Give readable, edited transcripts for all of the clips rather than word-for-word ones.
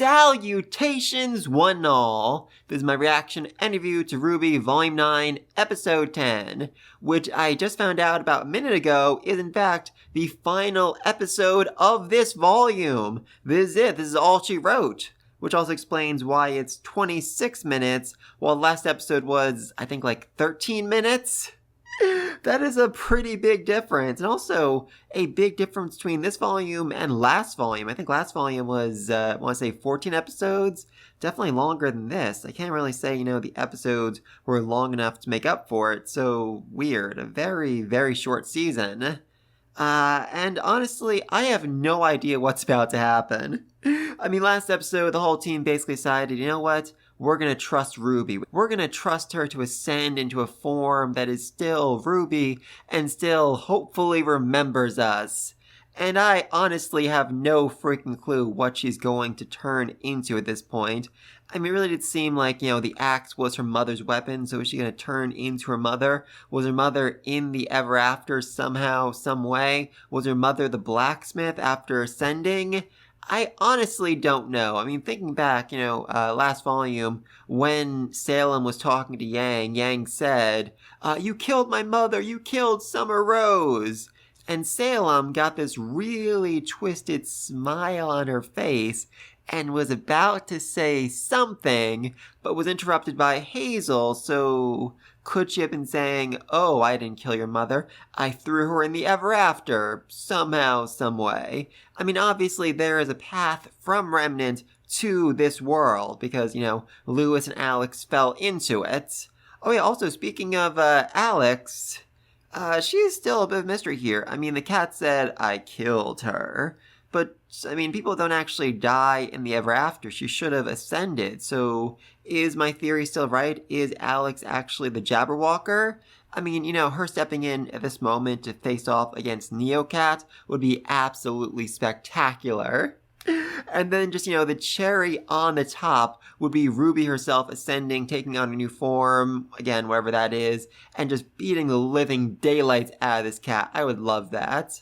Salutations, one and all! This is my reaction interview to RWBY Volume 9, Episode 10, which I just found out about a minute ago is in fact the final episode of this volume. This is it. This is all she wrote. Which also explains why it's 26 minutes, while last episode was, I think, like 13 minutes? That is a pretty big difference, and also a big difference between this volume and last volume. I think last volume was, I want to say 14 episodes, definitely longer than this. I can't really say, the episodes were long enough to make up for it, so weird. A very, very short season. And honestly, I have no idea what's about to happen. I mean, last episode, the whole team basically decided, you know what? We're gonna trust RWBY. We're gonna trust her to ascend into a form that is still RWBY and still hopefully remembers us. And I honestly have no freaking clue what she's going to turn into at this point. I mean, it really did seem like, the axe was her mother's weapon, so is she going to turn into her mother? Was her mother in the Ever After somehow, some way? Was her mother the blacksmith after ascending? I honestly don't know. I mean, thinking back, last volume, when Salem was talking to Yang, Yang said, you killed my mother, you killed Summer Rose. And Salem got this really twisted smile on her face and was about to say something, but was interrupted by Hazel, so could she have been saying, oh, I didn't kill your mother, I threw her in the Ever After, somehow, some way. I mean, obviously there is a path from Remnant to this world, because, Lewis and Alex fell into it. Oh yeah, also speaking of Alex, she's still a bit of a mystery here. I mean, the cat said, I killed her. But, I mean, people don't actually die in the Ever After. She should have ascended. So, is my theory still right? Is Alex actually the Jabberwocker? I mean, her stepping in at this moment to face off against Neocat would be absolutely spectacular. And then just, the cherry on the top would be RWBY herself ascending, taking on a new form, again, whatever that is, and just beating the living daylights out of this cat. I would love that.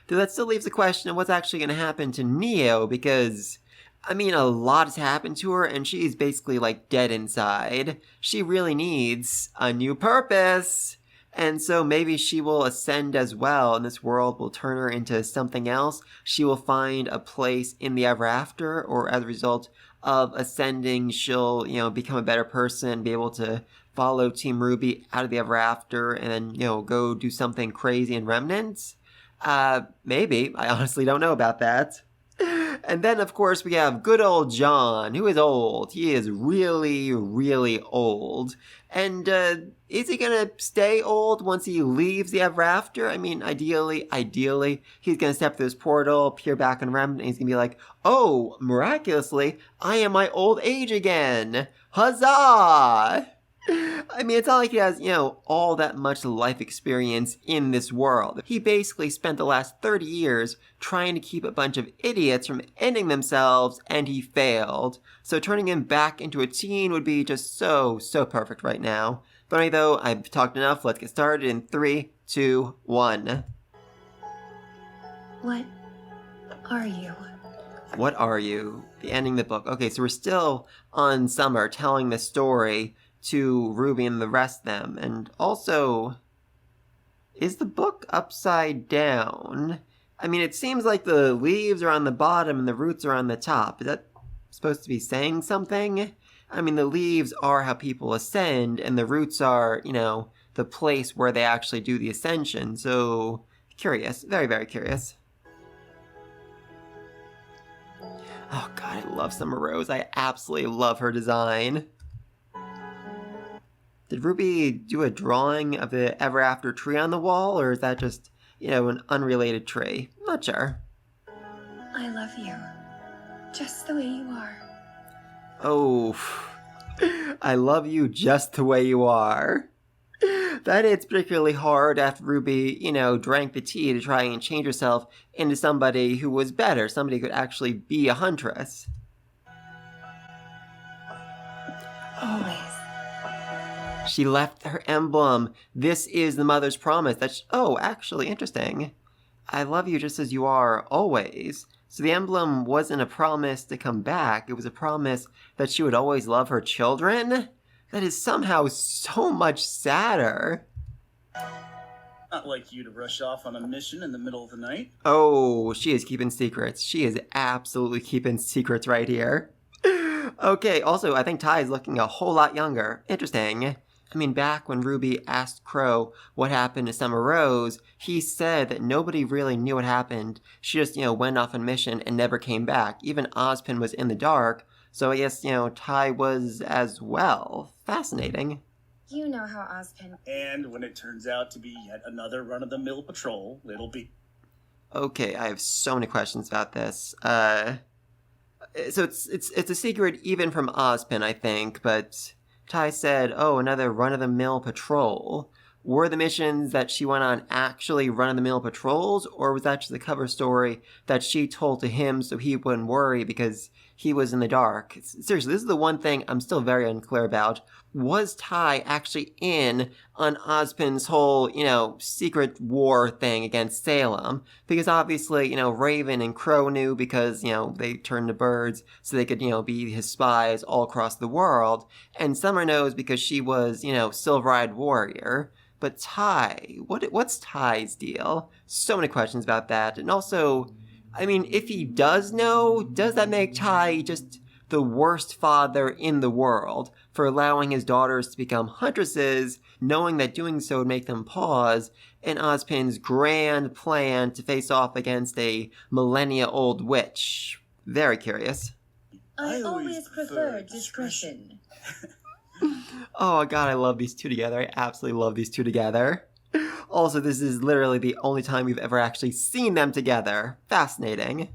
Though that still leaves the question of what's actually going to happen to Neo, because, I mean, a lot has happened to her, and she's basically, dead inside. She really needs a new purpose. And so maybe she will ascend as well, and this world will turn her into something else. She will find a place in the Ever After, or as a result of ascending, she'll, become a better person, be able to follow Team RWBY out of the Ever After, and then, go do something crazy in Remnants. Maybe. I honestly don't know about that. And then, of course, we have good old John, who is old. He is really, really old. And, is he gonna stay old once he leaves the Ever After? I mean, ideally, he's gonna step through this portal, appear back in Remnant, and he's gonna be like, oh, miraculously, I am my old age again! Huzzah! I mean, it's not like he has, all that much life experience in this world. He basically spent the last 30 years trying to keep a bunch of idiots from ending themselves, and he failed. So turning him back into a teen would be just so perfect right now. But anyway, though, I've talked enough. Let's get started in 3, 2, 1. What are you? What are you? The ending of the book. Okay, so we're still on Summer telling the story to RWBY and the rest of them. And also, is the book upside down? I mean, it seems like the leaves are on the bottom and the roots are on the top. Is that supposed to be saying something? I mean, the leaves are how people ascend, and the roots are, the place where they actually do the ascension. So, curious. Very, very curious. Oh god, I love Summer Rose. I absolutely love her design. Did RWBY do a drawing of the Ever After tree on the wall, or is that just, an unrelated tree? I'm not sure. I love you. Just the way you are. Oh, I love you just the way you are. That it's particularly hard after RWBY, drank the tea to try and change herself into somebody who was better, somebody who could actually be a huntress. Always. She left her emblem. This is the mother's promise. Oh, actually, interesting. I love you just as you are, always. So the emblem wasn't a promise to come back, it was a promise that she would always love her children? That is somehow so much sadder. Not like you to rush off on a mission in the middle of the night. Oh, she is keeping secrets. She is absolutely keeping secrets right here. Okay, also, I think Ty is looking a whole lot younger. Interesting. I mean, back when RWBY asked Crow what happened to Summer Rose, he said that nobody really knew what happened. She just, went off on a mission and never came back. Even Ozpin was in the dark, so I guess, Ty was as well. Fascinating. You know how Ozpin... And when it turns out to be yet another run-of-the-mill patrol, it'll be... Okay, I have so many questions about this. So it's a secret even from Ozpin, I think, but Ty said, oh, another run-of-the-mill patrol. Were the missions that she went on actually run-of-the-mill patrols, or was that just a cover story that she told to him so he wouldn't worry because he was in the dark? Seriously, this is the one thing I'm still very unclear about. Was Ty actually in on Ozpin's whole, secret war thing against Salem? Because obviously, Raven and Crow knew because, they turned to birds so they could, be his spies all across the world. And Summer knows because she was, Silver-Eyed Warrior. But Ty, what's Ty's deal? So many questions about that. And also, I mean, if he does know, does that make Ty just the worst father in the world for allowing his daughters to become huntresses, knowing that doing so would make them pause in Ozpin's grand plan to face off against a millennia-old witch? Very curious. I always prefer discretion. Oh god, I love these two together. I absolutely love these two together. Also, this is literally the only time we've ever actually seen them together. Fascinating.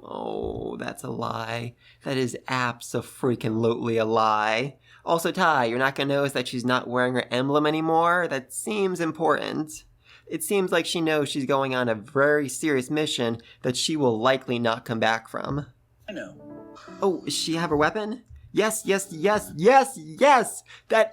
Oh, that's a lie. That is abso-freaking-lutely a lie. Also, Ty, you're not gonna notice that she's not wearing her emblem anymore? That seems important. It seems like she knows she's going on a very serious mission that she will likely not come back from. I know. Oh, does she have her weapon? Yes! That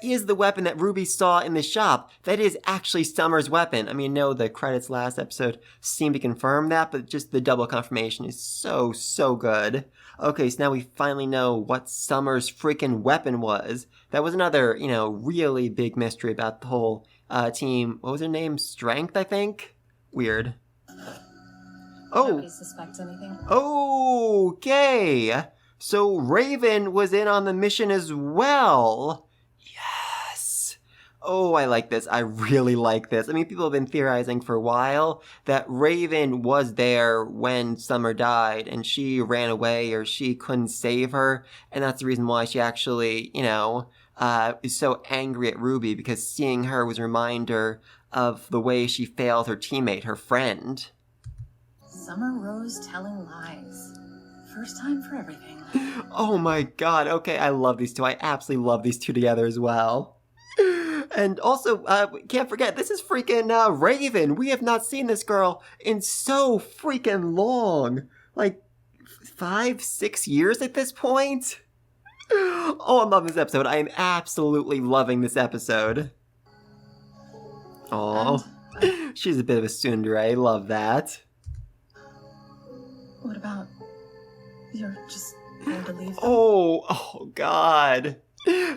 is the weapon that RWBY saw in the shop. That is actually Summer's weapon. I mean, no, the credits last episode seem to confirm that, but just the double confirmation is so good. Okay, so now we finally know what Summer's freaking weapon was. That was another, really big mystery about the whole team. What was her name? Strength, I think? Weird. Oh! Nobody suspects anything? Okay! So Raven was in on the mission as well. Yes. Oh, I like this. I really like this. I mean, people have been theorizing for a while that Raven was there when Summer died and she ran away or she couldn't save her. And that's the reason why she actually, is so angry at RWBY, because seeing her was a reminder of the way she failed her teammate, her friend. Summer Rose telling lies. First time for everything. Oh my god, okay, I love these two. I absolutely love these two together as well. And also, can't forget, this is freaking Raven. We have not seen this girl in so freaking long. Like, 5-6 years at this point? Oh, I'm loving this episode. I am absolutely loving this episode. Oh, she's a bit of a tsundere. I love that. What about... You're just going to leave them? Oh god.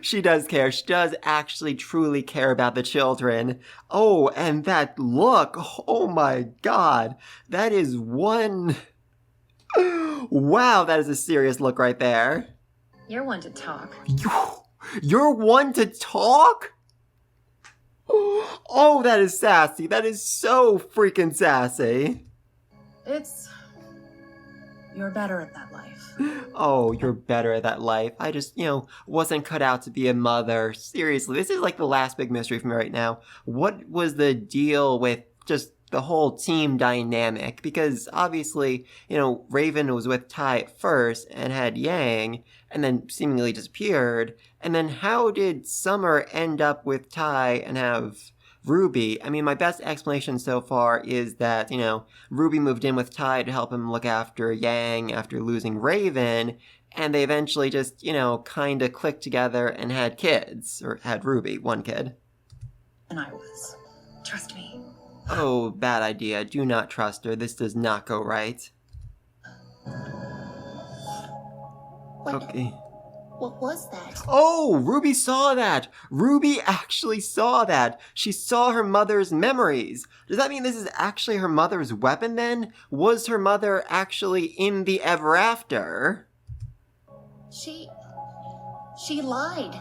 She does care. She does actually truly care about the children. Oh, and that look. Oh my god. That is one... Wow, that is a serious look right there. You're one to talk. You're one to talk? Oh, that is sassy. That is so freaking sassy. You're better at that life. Oh, you're better at that life. I just, wasn't cut out to be a mother. Seriously, this is like the last big mystery for me right now. What was the deal with just the whole team dynamic? Because obviously, Raven was with Ty at first and had Yang, and then seemingly disappeared. And then how did Summer end up with Ty and have RWBY? I mean, my best explanation so far is that, RWBY moved in with Ty to help him look after Yang after losing Raven, and they eventually just, kind of clicked together and had kids, or had RWBY, one kid. And I was. Trust me. Oh, bad idea. Do not trust her. This does not go right. Okay. What was that? Oh, Ruby saw that! Ruby actually saw that! She saw her mother's memories! Does that mean this is actually her mother's weapon then? Was her mother actually in the ever after? She lied.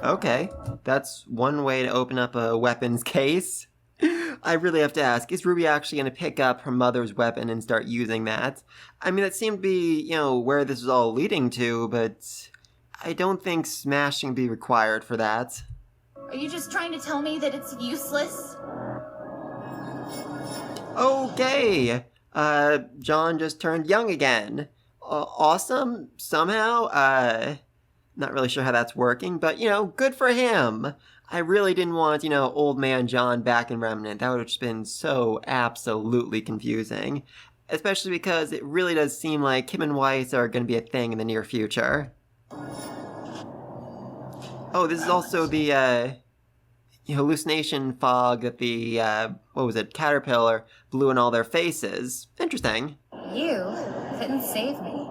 Okay, that's one way to open up a weapons case. I really have to ask, is Ruby actually going to pick up her mother's weapon and start using that? I mean, that seemed to be, where this is all leading to, but I don't think smashing would be required for that. Are you just trying to tell me that it's useless? Okay, John just turned young again. Awesome, somehow, not really sure how that's working, but, good for him. I really didn't want, old man John back in Remnant. That would have just been so absolutely confusing. Especially because it really does seem like him and Weiss are going to be a thing in the near future. Oh, this is also the, hallucination fog that the, caterpillar blew in all their faces. Interesting. You couldn't save me.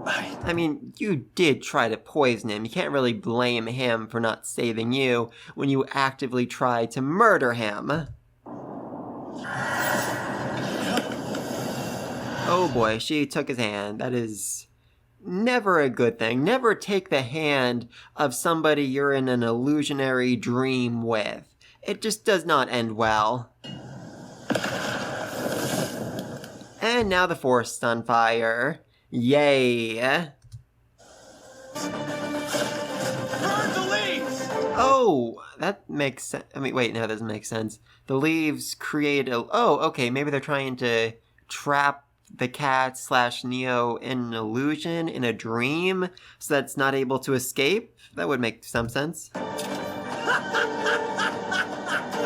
I mean, you did try to poison him. You can't really blame him for not saving you when you actively tried to murder him. Oh boy, she took his hand. That is never a good thing. Never take the hand of somebody you're in an illusionary dream with. It just does not end well. And now the forest is on fire. Yay. Burn the leaves! Oh, that makes sense. I mean, wait, no, that doesn't make sense. The leaves create a... Oh, okay, maybe they're trying to trap the cat / Neo in an illusion, in a dream, so that it's not able to escape? That would make some sense.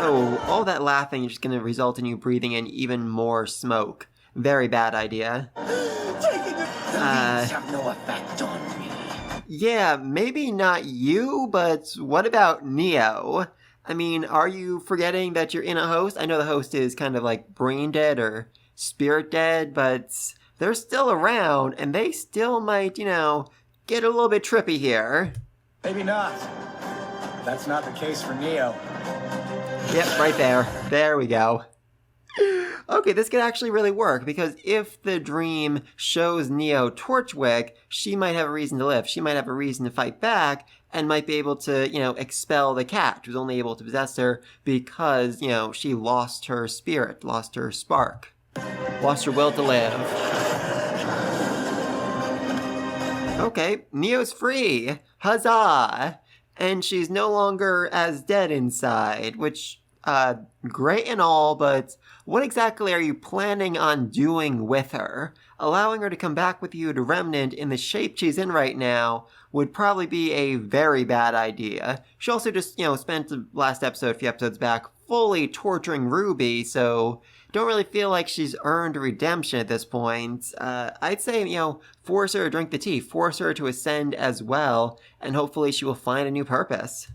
Oh, all that laughing is just going to result in you breathing in even more smoke. Very bad idea. These have no effect on me. Yeah, maybe not you, but what about Neo? I mean, are you forgetting that you're in a host? I know the host is kind of like brain dead or spirit dead, but they're still around, and they still might, get a little bit trippy here. Maybe not. That's not the case for Neo. Yep, right there. There we go. Okay, this could actually really work, because if the dream shows Neo Torchwick, she might have a reason to live. She might have a reason to fight back, and might be able to, expel the cat, who's only able to possess her because, she lost her spirit, lost her spark, lost her will to live. Okay, Neo's free! Huzzah! And she's no longer as dead inside, which, great and all, but what exactly are you planning on doing with her? Allowing her to come back with you to Remnant in the shape she's in right now would probably be a very bad idea. She also just, spent the last episode, a few episodes back, fully torturing Ruby, so don't really feel like she's earned redemption at this point. I'd say, force her to drink the tea, force her to ascend as well, and hopefully she will find a new purpose.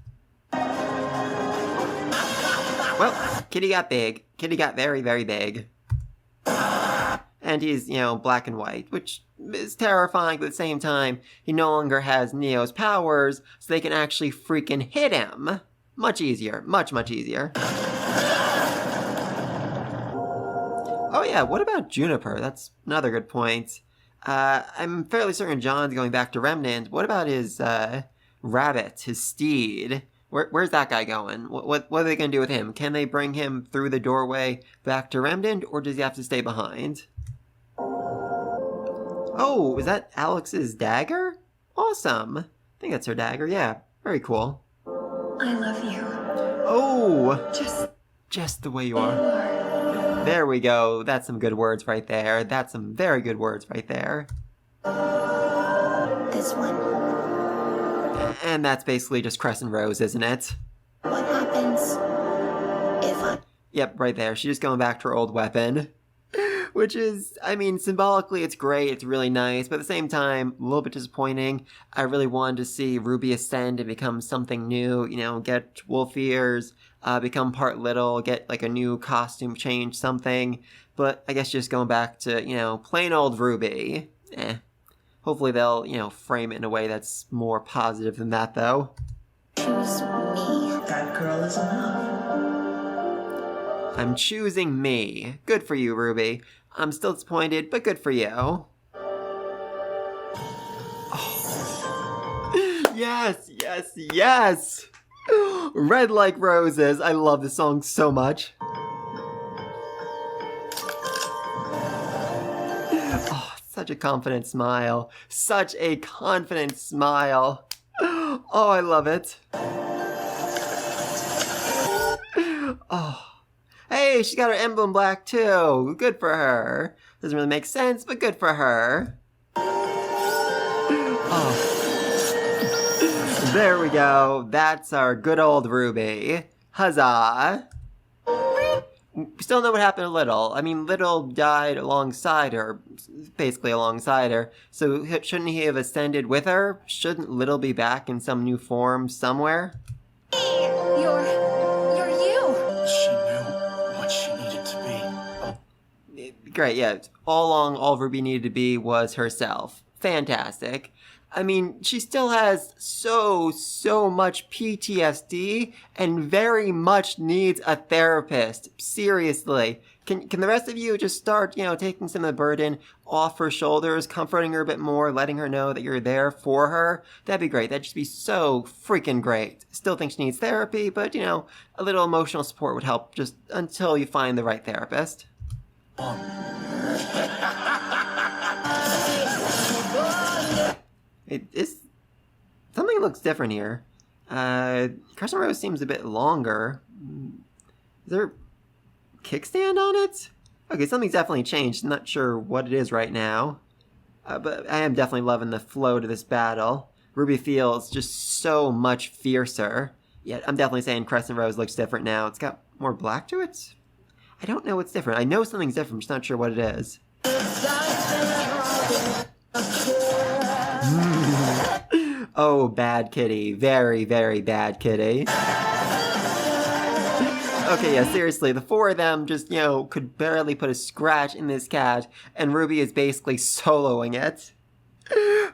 Well, Kitty got big. Kitty got very, very big. And he's, black and white, which is terrifying, but at the same time, he no longer has Neo's powers, so they can actually freaking hit him. Much easier. Much, much easier. Oh yeah, what about Juniper? That's another good point. I'm fairly certain John's going back to Remnant. What about his, rabbit, his steed? Where's that guy going? What are they going to do with him? Can they bring him through the doorway back to Remnant, or does he have to stay behind? Oh, is that Alex's dagger? Awesome. I think that's her dagger, yeah. Very cool. I love you. Oh! Just the way you are. There we go. That's some good words right there. That's some very good words right there. This one. And that's basically just Crescent Rose, isn't it? What happens if I... Yep, right there. She's just going back to her old weapon. Which is, I mean, symbolically it's great, it's really nice, but at the same time, a little bit disappointing. I really wanted to see Ruby ascend and become something new, you know, get wolf ears, become part little, get like a new costume change, something. But I guess just going back to, you know, plain old Ruby. Hopefully they'll, you know, frame it in a way that's more positive than that, though. Choose me. That girl is enough. I'm choosing me. Good for you, Ruby. I'm still disappointed, but good for you. Oh. Yes, yes, yes! Red Like Roses. I love this song so much. Oh, such a confident smile. Such a confident smile. Oh, I love it. Oh. Hey, she got her emblem black too. Good for her. Doesn't really make sense, but good for her. Oh. There we go. That's our good old Ruby. Huzzah. We still know what happened to Little. I mean, Little died alongside her, basically alongside her. So shouldn't he have ascended with her? Shouldn't Little be back in some new form somewhere? You're you. She knew what she needed to be. Great, yeah. All along, all Ruby needed to be was herself. Fantastic. I mean, she still has so much PTSD and very much needs a therapist. Seriously. Can the rest of you just start, you know, taking some of the burden off her shoulders, comforting her a bit more, letting her know that you're there for her? That'd be great. That'd just be so freaking great. Still think she needs therapy, but, you know, a little emotional support would help just until you find the right therapist. Something looks different here. Crescent Rose seems a bit longer. Is there a kickstand on it? Okay, something's definitely changed. I'm not sure what it is right now. But I am definitely loving the flow to this battle. Ruby feels just so much fiercer. Yet I'm definitely saying Crescent Rose looks different now. It's got more black to it? I don't know what's different. I know something's different, I'm just not sure what it is. Oh, bad kitty. Very, very bad kitty. Okay, yeah, seriously, the four of them just, you know, could barely put a scratch in this cat, and Ruby is basically soloing it.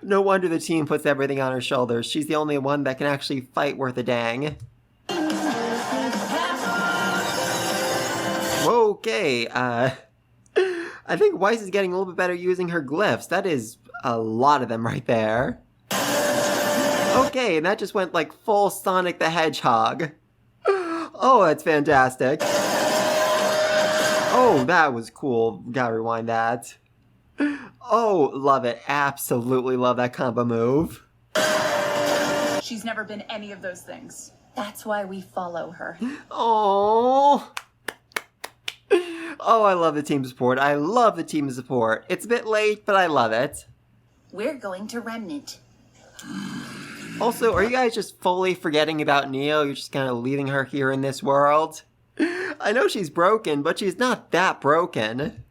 No wonder the team puts everything on her shoulders. She's the only one that can actually fight worth a dang. Okay, I think Weiss is getting a little bit better using her glyphs. That is a lot of them right there. Okay, and that just went like full Sonic the Hedgehog. Oh, that's fantastic. Oh, that was cool. Gotta rewind that. Oh, love it. Absolutely love that combo move. She's never been any of those things. That's why we follow her. Oh. Oh, I love the team support. I love the team support. It's a bit late, but I love it. We're going to Remnant. Also, are you guys just fully forgetting about Neo? You're just kind of leaving her here in this world? I know she's broken, but she's not that broken.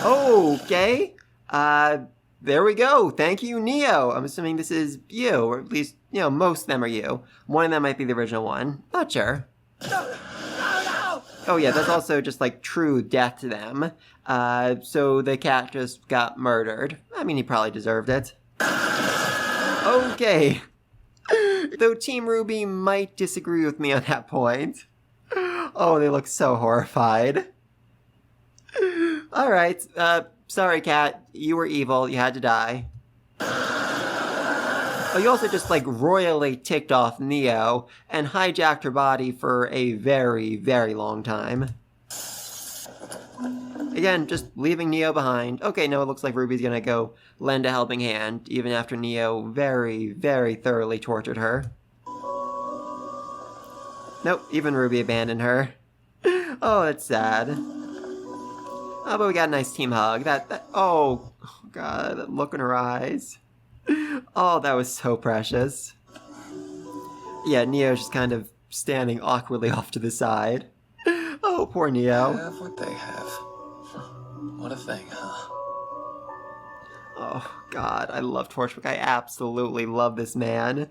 Okay. There we go. Thank you, Neo. I'm assuming this is you, or at least, you know, most of them are you. One of them might be the original one. Not sure. Oh yeah, that's also just like true death to them. So the cat just got murdered. I mean, he probably deserved it. Okay. Though Team RWBY might disagree with me on that point. Oh, they look so horrified. Alright, sorry cat, you were evil, you had to die. Oh, you also just, like, royally ticked off Neo and hijacked her body for a very, very long time. Again, just leaving Neo behind. Okay, no, it looks like Ruby's gonna go lend a helping hand, even after Neo very, very thoroughly tortured her. Nope, even Ruby abandoned her. Oh, that's sad. Oh, but we got a nice team hug. Oh, God, that look in her eyes. Oh, that was so precious. Yeah, Neo's just kind of standing awkwardly off to the side. Oh, poor Neo. Have what they have. What a thing, huh? Oh, God, I love Torchwick. I absolutely love this man.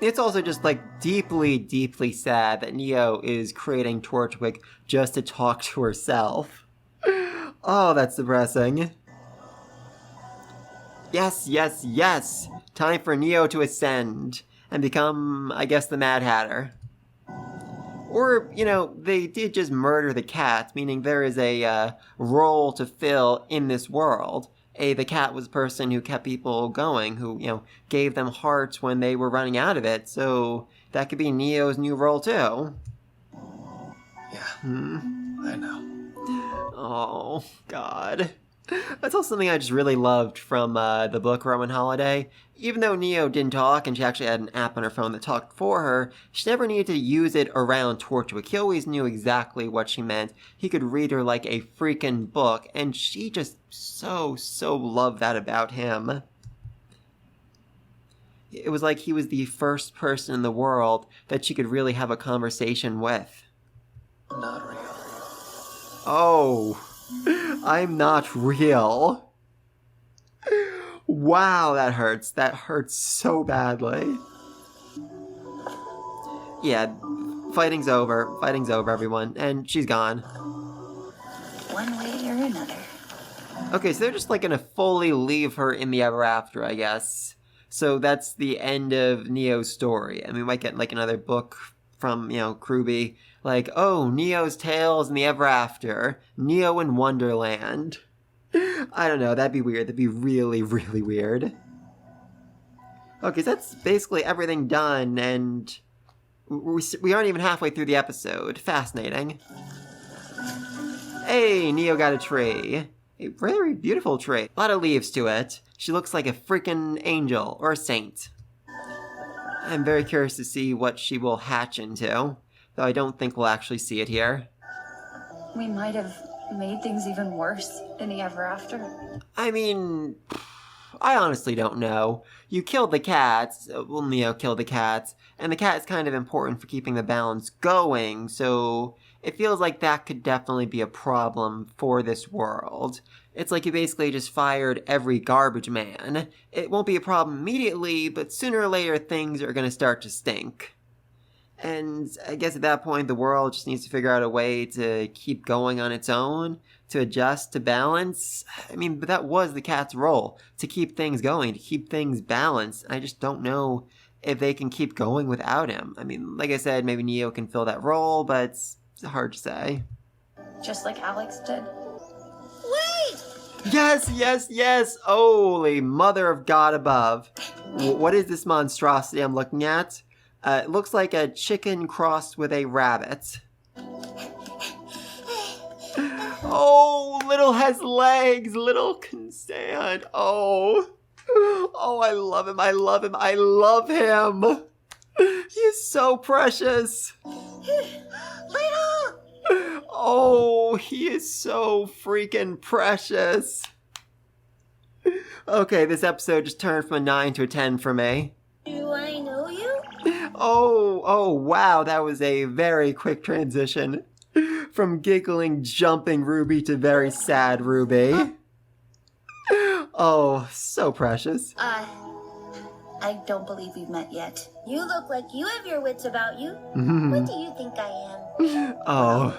It's also just, like, deeply, deeply sad that Neo is creating Torchwick just to talk to herself. Oh, that's depressing. Yes, yes, yes! Time for Neo to ascend and become, I guess, the Mad Hatter. Or, you know, they did just murder the cat, meaning there is a role to fill in this world. The cat was a person who kept people going, who, you know, gave them hearts when they were running out of it, so that could be Neo's new role too. Yeah, I know. Oh, God. That's also something I just really loved from the book Roman Holiday. Even though Neo didn't talk and she actually had an app on her phone that talked for her, she never needed to use it around Torchwick. He always knew exactly what she meant. He could read her like a freaking book, and she just so loved that about him. It was like he was the first person in the world that she could really have a conversation with. Not real. Oh, I'm not real. Wow, that hurts. That hurts so badly. Yeah, fighting's over. Fighting's over, everyone. And she's gone. One way or another. Okay, so they're just like gonna fully leave her in the ever after, I guess. So that's the end of Neo's story. I mean, we might get like another book from, you know, RWBY. Like, oh, Neo's Tales in the Ever After. Neo in Wonderland. I don't know, that'd be weird. That'd be really, really weird. Okay, so that's basically everything done, and we aren't even halfway through the episode. Fascinating. Hey, Neo got a tree. A very beautiful tree. A lot of leaves to it. She looks like a freaking angel, or a saint. I'm very curious to see what she will hatch into, though I don't think we'll actually see it here. We might have made things even worse in the ever after. I mean, I honestly don't know. You killed the cats, well, Neo killed the cats, and the cat is kind of important for keeping the balance going, so it feels like that could definitely be a problem for this world. It's like you basically just fired every garbage man. It won't be a problem immediately, but sooner or later things are going to start to stink. And I guess at that point the world just needs to figure out a way to keep going on its own, to adjust, to balance. I mean, but that was the cat's role, to keep things going, to keep things balanced. I just don't know if they can keep going without him. I mean, like I said, maybe Neo can fill that role, but it's hard to say. Just like Alex did. Wait! Yes, yes, yes! Holy mother of God above. What is this monstrosity I'm looking at? It looks like a chicken crossed with a rabbit. Oh, little has legs, little can stand. Oh, I love him, I love him, I love him. He is so precious. Little! Oh, he is so freaking precious. Okay, this episode just turned from a 9 to a 10 for me. Do I know you? Oh, wow, that was a very quick transition. From giggling, jumping RWBY to very sad RWBY. Oh, so precious. I don't believe we've met yet. You look like you have your wits about you. Mhm. What do you think I am? Oh.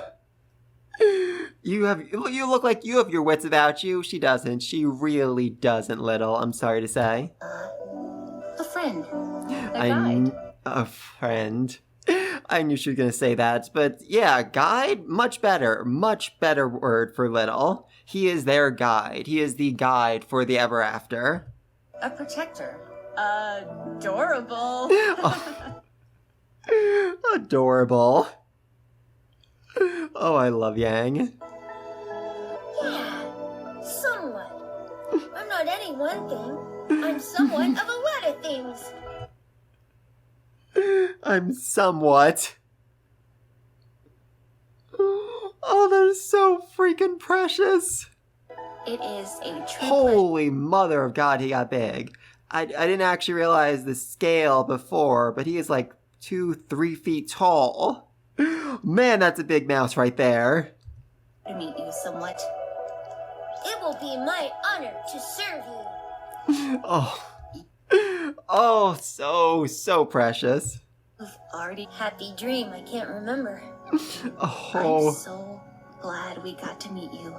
You look like you have your wits about you. She doesn't. She really doesn't, little. I'm sorry to say. A friend. A guide. A friend. I knew she was going to say that, but yeah, guide, much better word for little. He is their guide. He is the guide for the ever after. A protector. Adorable. Adorable. Oh, I love Yang. Yeah, somewhat. I'm not any one thing. I'm somewhat of a lot of things. I'm somewhat. Oh, they're so freaking precious. It is a true pleasure. Holy mother of God, he got big. I didn't actually realize the scale before, but he is like 2-3 feet tall. Man, that's a big mouse right there. To meet you somewhat. It will be my honor to serve you. Oh, so precious. You've already happy dream. I can't remember. Oh. I'm so glad we got to meet you.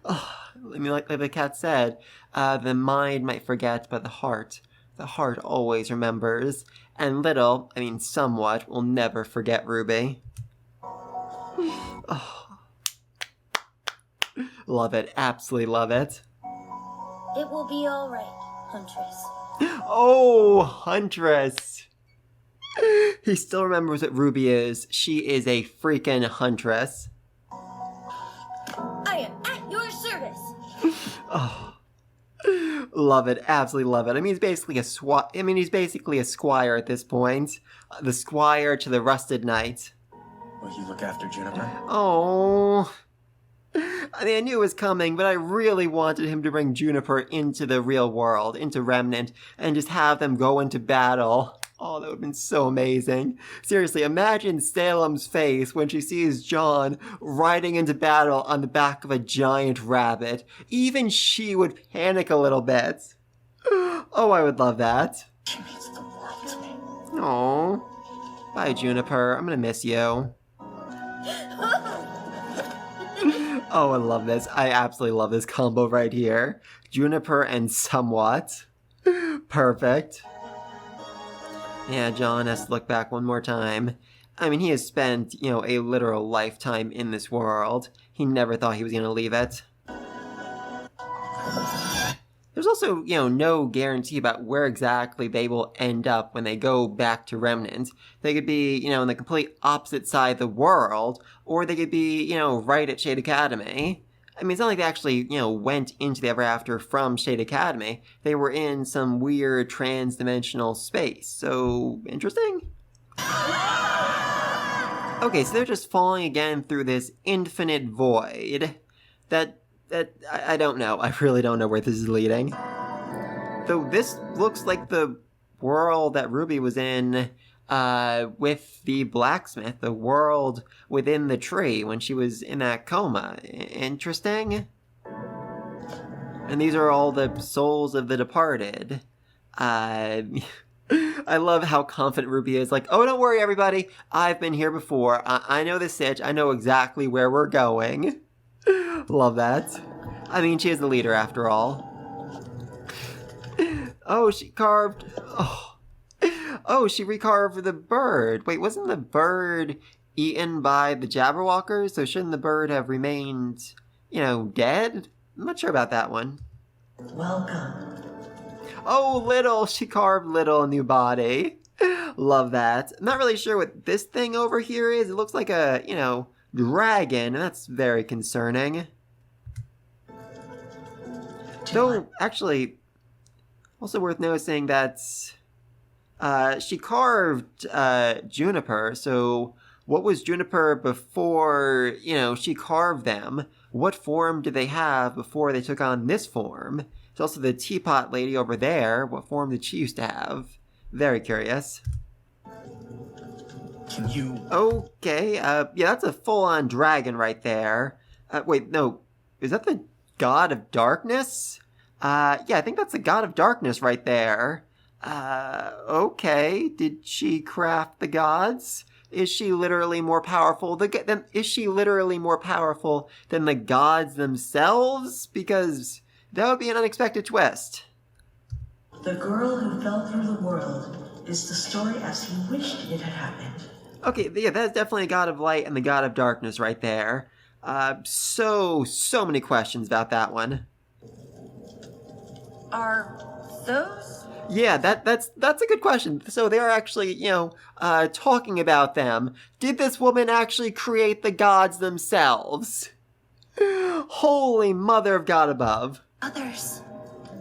Oh, I mean, like the cat said, the mind might forget, but the heart always remembers. And little, I mean somewhat, will never forget RWBY. Oh. Love it, absolutely love it. It will be all right, Huntress. Oh, Huntress! He still remembers what RWBY is. She is a freaking Huntress. I am at your service. Oh. Love it, absolutely love it. I mean, he's basically a squire at this point. The squire to the rusted knight. Will you look after Juniper? Oh. I mean, I knew it was coming, but I really wanted him to bring Juniper into the real world, into Remnant, and just have them go into battle. Oh, that would have been so amazing. Seriously, imagine Salem's face when she sees John riding into battle on the back of a giant rabbit. Even she would panic a little bit. Oh, I would love that. She means the world to me. Oh, bye, Juniper. I'm gonna miss you. Oh, I love this. I absolutely love this combo right here. Juniper and Somewhat. Perfect. Yeah, John has to look back one more time. I mean, he has spent, a literal lifetime in this world. He never thought he was going to leave it. There's also, no guarantee about where exactly they will end up when they go back to Remnant. They could be, in the complete opposite side of the world, or they could be, right at Shade Academy. I mean, it's not like they actually, went into the Ever After from Shade Academy. They were in some weird trans-dimensional space. So, interesting? Okay, so they're just falling again through this infinite void. That I don't know. I really don't know where this is leading. Though this looks like the world that RWBY was in with the blacksmith, the world within the tree when she was in that coma. Interesting. And these are all the souls of the departed. I love how confident RWBY is. Like, oh, don't worry, everybody. I've been here before. I know the sitch. I know exactly where we're going. Love that. I mean, she is the leader after all. Oh, she carved... Oh, she recarved the bird. Wait, wasn't the bird eaten by the Jabberwockers? So shouldn't the bird have remained, dead? I'm not sure about that one. Welcome. Oh, Little! She carved Little a new body. Love that. I'm not really sure what this thing over here is. It looks like a, dragon. That's very concerning. Though, actually, also worth noticing that she carved Juniper, so what was Juniper before, she carved them? What form did they have before they took on this form? There's also the teapot lady over there. What form did she used to have? Very curious. Can you... Okay, yeah, that's a full-on dragon right there. Wait, no, is that the God of Darkness? Yeah, I think that's the God of Darkness right there. Okay, did she craft the gods? Is she literally more powerful? Is she literally more powerful than the gods themselves? Because that would be an unexpected twist. The girl who fell through the world is the story as he wished it had happened. Okay, yeah, that's definitely a God of Light and the God of Darkness right there. So many questions about that one. Are those? Yeah, that's a good question. So they are actually, talking about them. Did this woman actually create the gods themselves? Holy Mother of God above. Others.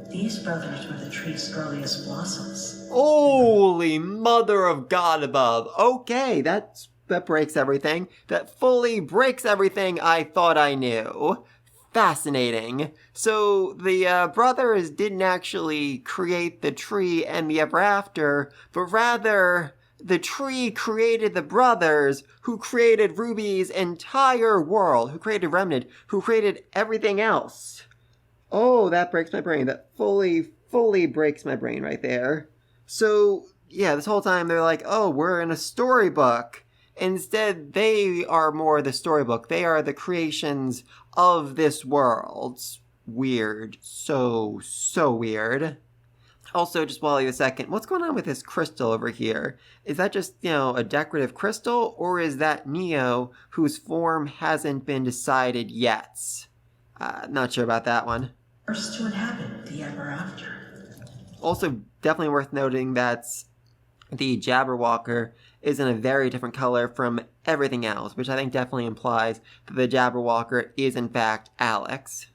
These brothers were the tree's earliest blossoms. Holy Mother of God above. Okay, that breaks everything. That fully breaks everything I thought I knew. Fascinating. So the brothers didn't actually create the tree and the Ever After, but rather the tree created the brothers who created RWBY's entire world, who created Remnant, who created everything else. Oh, that breaks my brain. That fully breaks my brain right there. So, yeah, this whole time they're like, oh, we're in a storybook. Instead, they are more the storybook. They are the creations of this world. Weird. So weird. Also, just while you a second, what's going on with this crystal over here? Is that just, a decorative crystal, or is that Neo, whose form hasn't been decided yet? Not sure about that one. First to inhabit the ever after. Also, definitely worth noting that the Jabberwocker is in a very different color from everything else, which I think definitely implies that the Jabberwocker is in fact Alex.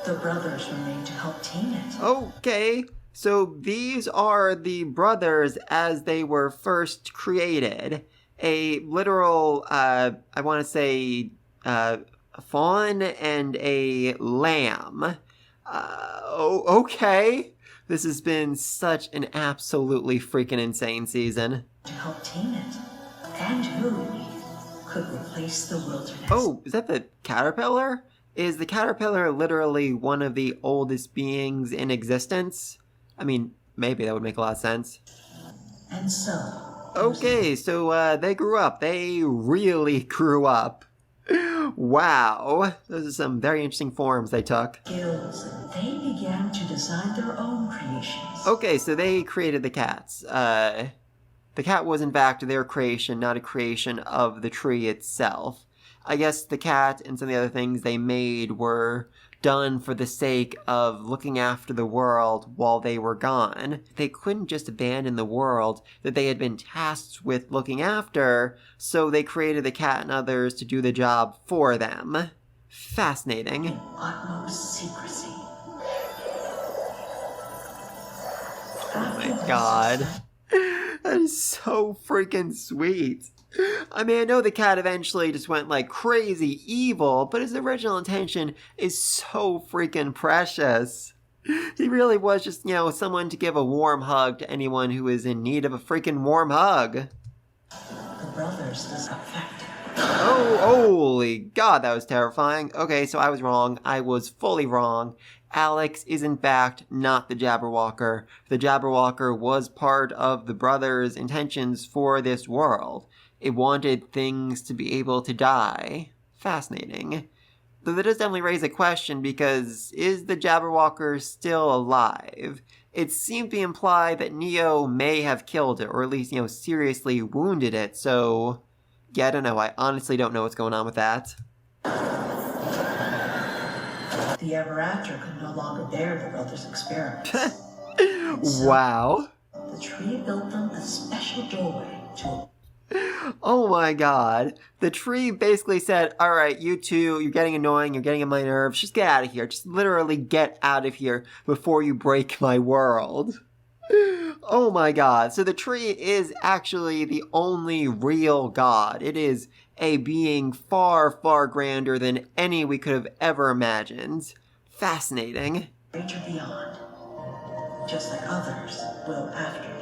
The brothers remain to help tame it. Okay, so these are the brothers as they were first created. A literal, I want to say, a fawn and a lamb. Okay. This has been such an absolutely freaking insane season. To help tame it. And who could replace the wilderness. Oh, is that the caterpillar? Is the caterpillar literally one of the oldest beings in existence? I mean, maybe that would make a lot of sense. And so... Okay, so they grew up. They really grew up. Wow. Those are some very interesting forms they took. Skills. They began to design their own creations. Okay, so they created the cats. The cat was in fact their creation, not a creation of the tree itself. I guess the cat and some of the other things they made were done for the sake of looking after the world while they were gone. They couldn't just abandon the world that they had been tasked with looking after, so they created the cat and others to do the job for them. Fascinating. In utmost secrecy. Oh my god. That is so freaking sweet. I mean, I know the cat eventually just went like crazy evil, but his original intention is so freaking precious. He really was just, someone to give a warm hug to anyone who is in need of a freaking warm hug. The brothers is affected. Oh, holy god, that was terrifying. Okay, so I was wrong. I was fully wrong. Alex is in fact not the Jabberwocker. The Jabberwocker was part of the brothers' intentions for this world. It wanted things to be able to die. Fascinating. Though that does definitely raise a question because is the Jabberwocker still alive? It seemed to imply that Neo may have killed it, or at least, seriously wounded it, so... Yeah, I don't know. I honestly don't know what's going on with that. The ever after could no longer bear the brothers' experiments. Wow. The tree built them a special doorway to... Oh my god. The tree basically said, alright, you two, you're getting annoying, you're getting on my nerves, just get out of here. Just literally get out of here before you break my world. Oh my god. So the tree is actually the only real god. It is a being far, far grander than any we could have ever imagined. Fascinating. Greater beyond. Just like others will after you.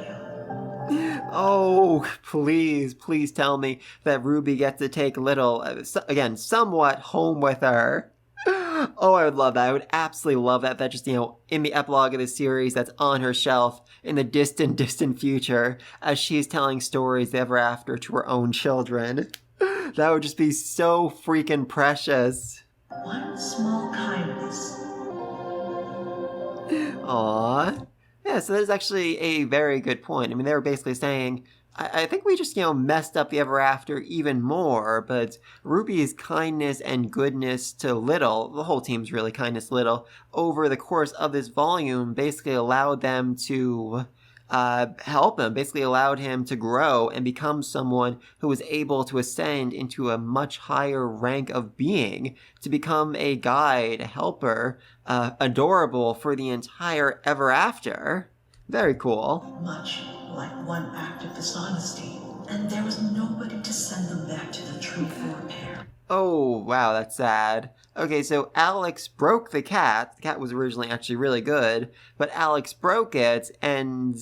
Oh, please tell me that RWBY gets to take little, again, somewhat home with her. Oh, I would love that. I would absolutely love that. That just, in the epilogue of the series that's on her shelf in the distant, distant future as she's telling stories ever after to her own children. That would just be so freaking precious. One small kindness. Aww. Yeah, so that is actually a very good point. I mean, they were basically saying, I think we just, messed up the ever after even more, but RWBY's kindness and goodness to Little, the whole team's really kindness to Little, over the course of this volume basically allowed them to help him, basically allowed him to grow and become someone who was able to ascend into a much higher rank of being, to become a guide, a helper, adorable for the entire ever after. Very cool. Much like one act of dishonesty, and there was nobody to send them back to the tree for repair. Oh, wow, that's sad. Okay, so Alex broke the cat. The cat was originally actually really good, but Alex broke it, and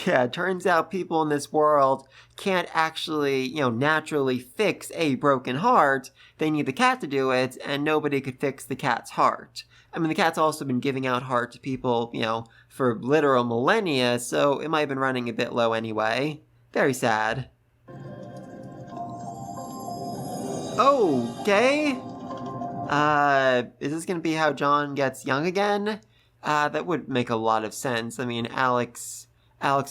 yeah, it turns out people in this world can't actually, naturally fix a broken heart. They need the cat to do it, and nobody could fix the cat's heart. I mean, the cat's also been giving out heart to people, for literal millennia, so it might have been running a bit low anyway. Very sad. Okay. Is this gonna be how John gets young again? That would make a lot of sense. I mean, Alex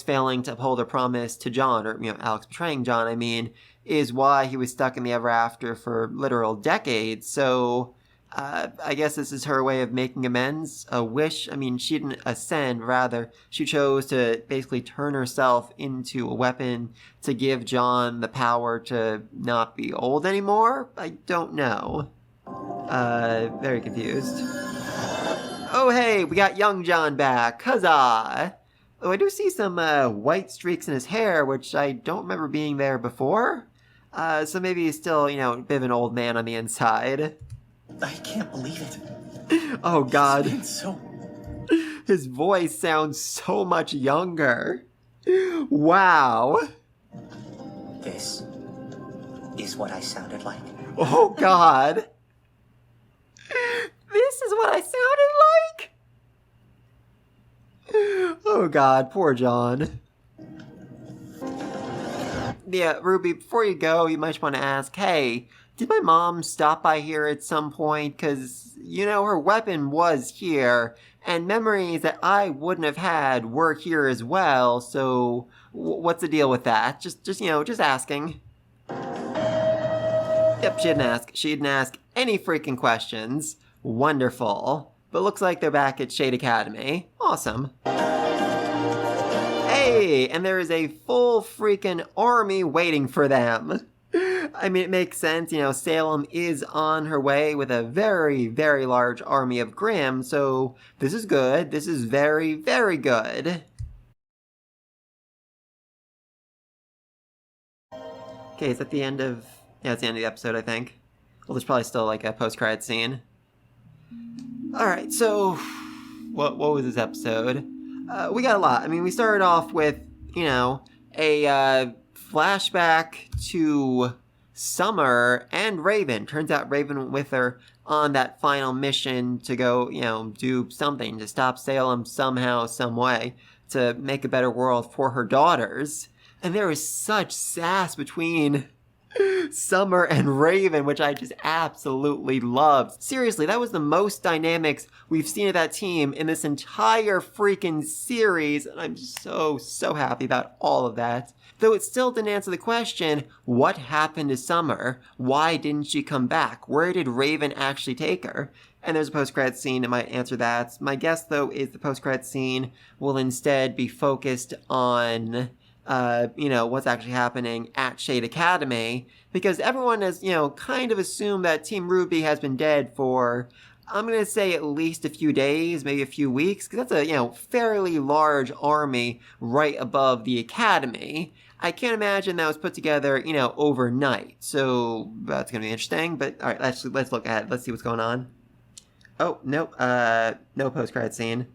failing to uphold her promise to John, or, Alex betraying John, is why he was stuck in the ever after for literal decades. So, I guess this is her way of making amends. A wish. I mean, she didn't ascend, rather, she chose to basically turn herself into a weapon to give John the power to not be old anymore? I don't know. Very confused. Oh, hey, we got young John back. Huzzah! Oh, I do see some, white streaks in his hair, which I don't remember being there before. So maybe he's still, a bit of an old man on the inside. I can't believe it. Oh, God. It's been so... His voice sounds so much younger. Wow. This is what I sounded like. Oh, God. This is what I sounded like? Oh, God, poor John. Yeah, Ruby, before you go, you might want to ask, hey, did my mom stop by here at some point? Because, her weapon was here, and memories that I wouldn't have had were here as well, so what's the deal with that? Just asking. Yep, she didn't ask. She didn't ask any freaking questions. Wonderful. But looks like they're back at Shade Academy. Awesome. Hey, and there is a full freaking army waiting for them. I mean, it makes sense, Salem is on her way with a very, very large army of Grimm, so this is good. This is very, very good. Okay, is that the end of... Yeah, it's the end of the episode, I think. Well, there's probably still, a post-credit scene. Alright, so... What was this episode? We got a lot. I mean, we started off with, a flashback to Summer and Raven. Turns out Raven went with her on that final mission to go, do something to stop Salem somehow, some way, to make a better world for her daughters. And there is such sass between Summer and Raven, which I just absolutely loved. Seriously, that was the most dynamics we've seen of that team in this entire freaking series, and I'm just so happy about all of that. Though it still didn't answer the question, what happened to Summer? Why didn't she come back? Where did Raven actually take her? And there's a post-credit scene that might answer that. My guess, though, is the post-credit scene will instead be focused on... what's actually happening at Shade Academy, because everyone has, kind of assumed that Team RWBY has been dead for, I'm gonna say at least a few days, maybe a few weeks, because that's a, fairly large army right above the Academy. I can't imagine that was put together, overnight, so that's gonna be interesting, but alright, let's look ahead, let's see what's going on. Oh, no post-credit scene.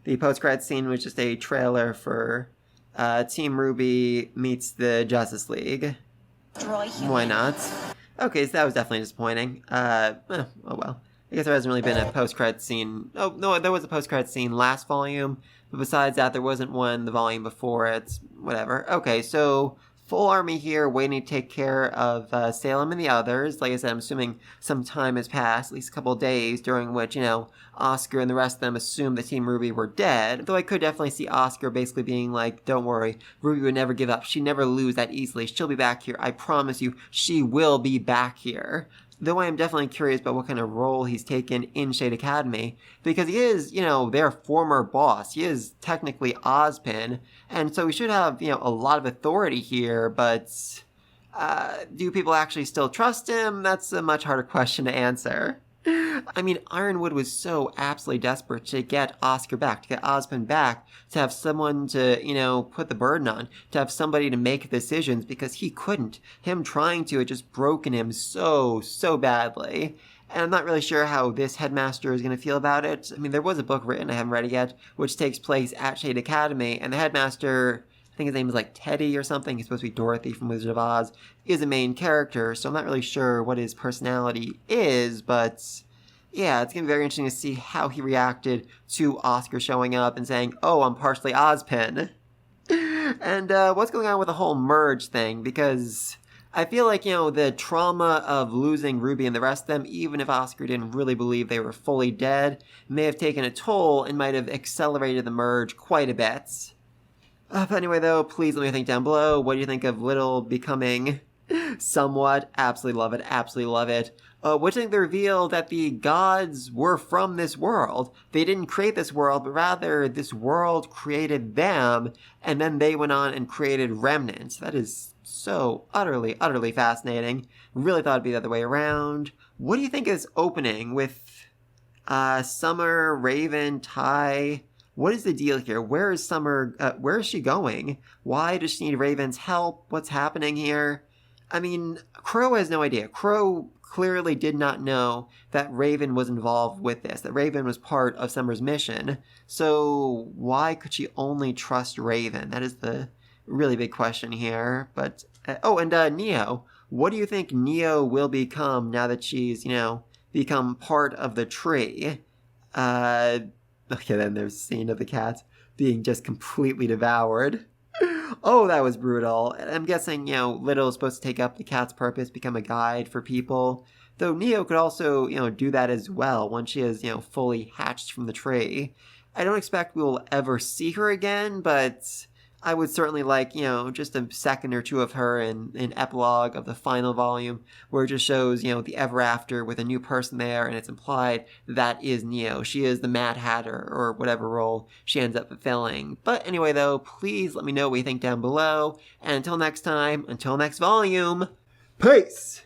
The post-credit scene was just a trailer for... Team RWBY meets the Justice League. Why not? Okay, so that was definitely disappointing. Oh well. I guess there hasn't really been a post-credit scene. Oh, no, there was a post-credit scene last volume, but besides that, there wasn't one the volume before it. Whatever. Okay, so full army here waiting to take care of Salem and the others. Like I said, I'm assuming some time has passed, at least a couple of days, during which, Oscar and the rest of them assumed that Team RWBY were dead. Though I could definitely see Oscar basically being like, don't worry, RWBY would never give up. She'd never lose that easily. She'll be back here. I promise you, she will be back here. Though I am definitely curious about what kind of role he's taken in Shade Academy, because he is, their former boss. He is technically Ozpin, and so he should have, a lot of authority here, but do people actually still trust him? That's a much harder question to answer. I mean, Ironwood was so absolutely desperate to get Oscar back, to get Ozpin back, to have someone to, put the burden on, to have somebody to make decisions, because he couldn't. Him trying to had just broken him so badly. And I'm not really sure how this headmaster is going to feel about it. I mean, there was a book written, I haven't read it yet, which takes place at Shade Academy, and the headmaster... I think his name is Teddy or something. He's supposed to be Dorothy from Wizard of Oz. Is a main character, so I'm not really sure what his personality is, but yeah, it's gonna be very interesting to see how he reacted to Oscar showing up and saying, "Oh, I'm partially Ozpin." And what's going on with the whole merge thing? Because I feel like, the trauma of losing Ruby and the rest of them, even if Oscar didn't really believe they were fully dead, may have taken a toll and might have accelerated the merge quite a bit. But anyway, though, please let me think down below. What do you think of Little becoming somewhat? Absolutely love it. Absolutely love it. What do you think the reveal that the gods were from this world? They didn't create this world, but rather this world created them, and then they went on and created remnants. That is so utterly, utterly fascinating. Really thought it'd be the other way around. What do you think is opening with Summer, Raven, Ty? What is the deal here? Where is Summer? Where is she going? Why does she need Raven's help? What's happening here? I mean, Crow has no idea. Crow clearly did not know that Raven was involved with this, that Raven was part of Summer's mission. So why could she only trust Raven? That is the really big question here. But, Neo. What do you think Neo will become now that she's, become part of the tree? Okay, then there's a scene of the cat being just completely devoured. Oh, that was brutal. I'm guessing, Little is supposed to take up the cat's purpose, become a guide for people. Though Neo could also, do that as well once she is, fully hatched from the tree. I don't expect we will ever see her again, but I would certainly like, just a second or two of her in an epilogue of the final volume where it just shows, the ever after with a new person there, and it's implied that is Neo. She is the Mad Hatter or whatever role she ends up fulfilling. But anyway, though, please let me know what you think down below. And until next time, until next volume, peace!